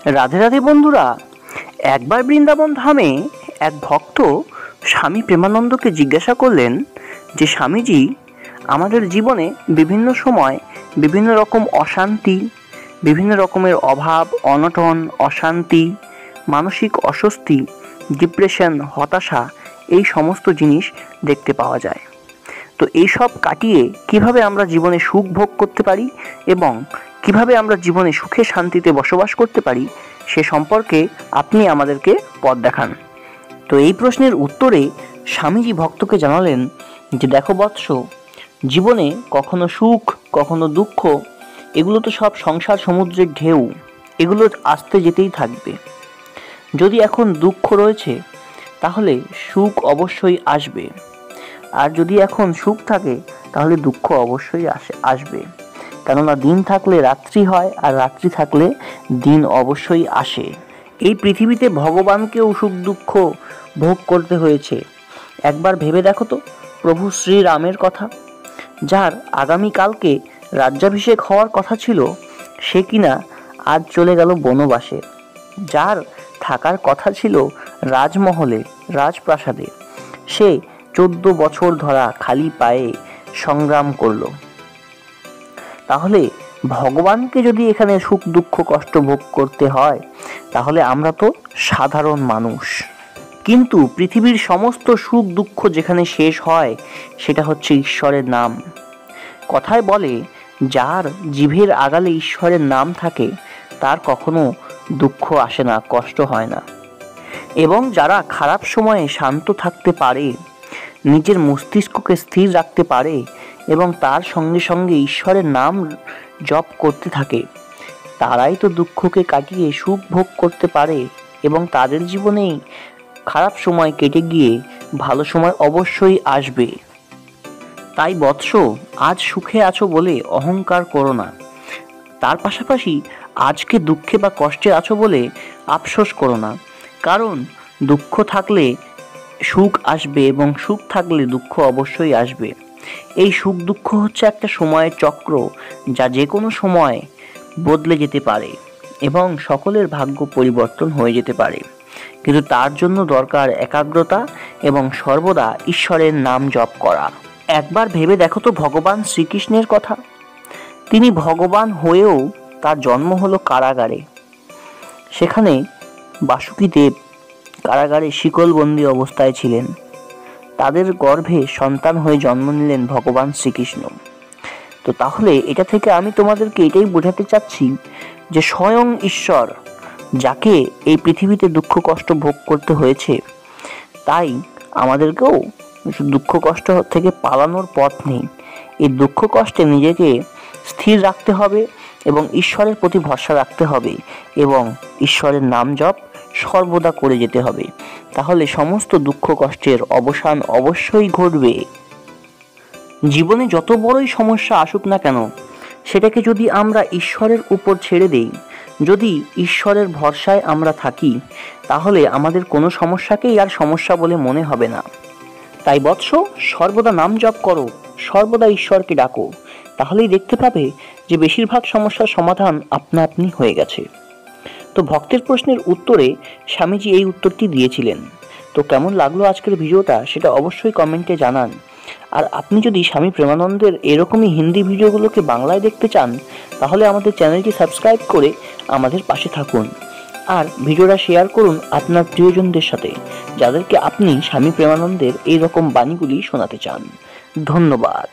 রাধে রাধে বন্ধুরা। একবার বৃন্দাবন ধামে এক ভক্ত স্বামী প্রেমানন্দকে জিজ্ঞাসা করলেন যে স্বামীজি, আমাদের জীবনে বিভিন্ন সময় বিভিন্ন রকম অশান্তি, বিভিন্ন রকমের অভাব অনটন, অশান্তি, মানসিক অস্বস্তি, ডিপ্রেশন, হতাশা, এই সমস্ত জিনিস দেখতে পাওয়া যায়। তো এইসব কাটিয়ে কিভাবে আমরা জীবনে সুখ ভোগ করতে পারি এবং কিভাবে আমরা জীবনে সুখে শান্তিতে বসবাস করতে পারি সে সম্পর্কে আপনি আমাদেরকে পথ দেখান। তো এই প্রশ্নের উত্তরে স্বামীজি ভক্তকে জানালেন যে দেখো বৎস, জীবনে কখনো সুখ কখনো দুঃখ, এগুলো তো সব সংসার সমুদ্রের ঢেউ, এগুলো আসতে যেতেই থাকবে। যদি এখন দুঃখ রয়েছে তাহলে সুখ অবশ্যই আসবে, আর যদি এখন সুখ থাকে তাহলে দুঃখ অবশ্যই আসবে। কেননা দিন থাকলে রাত্রি হয়, আর রাত্রি থাকলে দিন অবশ্যই আসে। এই পৃথিবীতে ভগবানকেও সুখ দুঃখ ভোগ করতে হয়েছে। একবার ভেবে দেখো তো প্রভু শ্রীরামের কথা, যার আগামীকালকে রাজ্যাভিষেক হওয়ার কথা ছিল, সে কিনা আজ চলে গেল বনবাসে। যার থাকার কথা ছিল রাজমহলে, রাজপ্রাসাদে, সে 14 বছর ধরা খালি পায়ে সংগ্রাম করল। তাহলে ভগবানকে যদি এখানে সুখ দুঃখ কষ্ট ভোগ করতে হয় তাহলে আমরা তো সাধারণ মানুষ। কিন্তু পৃথিবীর সমস্ত সুখ দুঃখ যেখানে শেষ হয় সেটা হচ্ছে ঈশ্বরের নাম। কথায় বলে, যার জিভের আগালে ঈশ্বরের নাম থাকে তার কখনো দুঃখ আসে না, কষ্ট হয় না। এবং যারা খারাপ সময়ে শান্ত থাকতে পারে, নিজের মস্তিষ্ককে স্থির রাখতে পারে এবং তার সঙ্গে সঙ্গে ঈশ্বরের নাম জপ করতে থাকে, তারাই তো দুঃখকে কাটিয়ে সুখ ভোগ করতে পারে এবং তাদের জীবনেই খারাপ সময় কেটে গিয়ে ভালো সময় অবশ্যই আসবে। তাই বৎস, আজ সুখে আছো বলে অহংকার করো না, তার পাশাপাশি আজকে দুঃখে বা কষ্টে আছো বলে আফসোস করো না। কারণ দুঃখ থাকলে সুখ আসবে এবং সুখ থাকলে দুঃখ অবশ্যই আসবে। এই সুখ দুঃখ হচ্ছে একটা সময়ের চক্র, যা যে কোনো সময় বদলে যেতে পারে এবং সকলের ভাগ্য পরিবর্তন হয়ে যেতে পারে। কিন্তু তার জন্য দরকার একাগ্রতা এবং সর্বদা ঈশ্বরের নাম জপ করা। একবার ভেবে দেখো তো ভগবান শ্রীকৃষ্ণের কথা। তিনি ভগবান হয়েও তার জন্ম হলো কারাগারে। সেখানে বাসুকী দেব কারাগারে শিকলবন্দি অবস্থায় ছিলেন। তাদের গর্ভে সন্তান হয়ে জন্ম নিলেন ভগবান শ্রীকৃষ্ণ। তো তাহলে এটা থেকে আমি তোমাদেরকে এটাই বোঝাতে চাচ্ছি যে স্বয়ং ঈশ্বর, যাকে এই পৃথিবীতে দুঃখ কষ্ট ভোগ করতে হয়েছে, তাই আমাদেরকেও দুঃখ কষ্ট থেকে পালানোর পথ নেই। এই দুঃখ কষ্টে নিজেকে স্থির রাখতে হবে এবং ঈশ্বরের প্রতি ভরসা রাখতে হবে এবং ঈশ্বরের নাম জপ সর্বদা করে যেতে হবে। তাহলে সমস্ত দুঃখ কষ্টের অবসান অবশ্যই ঘটবে। জীবনে যত বড়ই সমস্যা আসুক না কেন, সেটাকে যদি আমরা ঈশ্বরের উপর ছেড়ে দেই, যদি ঈশ্বরের ভরসায় আমরা থাকি, তাহলে আমাদের কোনো সমস্যাকেই আর সমস্যা বলে মনে হবে না। তাই বৎস, সর্বদা নাম জপ করো, সর্বদা ঈশ্বরকে ডাকো, তাহলেই দেখতে পাবে যে বেশিরভাগ সমস্যার সমাধান আপনা আপনি হয়ে গেছে। তো ভক্তের প্রশ্নের উত্তরে স্বামীজি এই উত্তরটি দিয়েছিলেন। তো কেমন লাগলো আজকের ভিডিওটা সেটা অবশ্যই কমেন্টে জানান। আর আপনি যদি স্বামী প্রেমানন্দের এরকমই হিন্দি ভিডিওগুলোকে বাংলায় দেখতে চান তাহলে আমাদের চ্যানেলটি সাবস্ক্রাইব করে আমাদের পাশে থাকুন। আর ভিডিওটা শেয়ার করুন আপনার প্রিয়জনদের সাথে, যাদেরকে আপনি স্বামী প্রেমানন্দের এইরকম বাণীগুলি শোনাতে চান। ধন্যবাদ।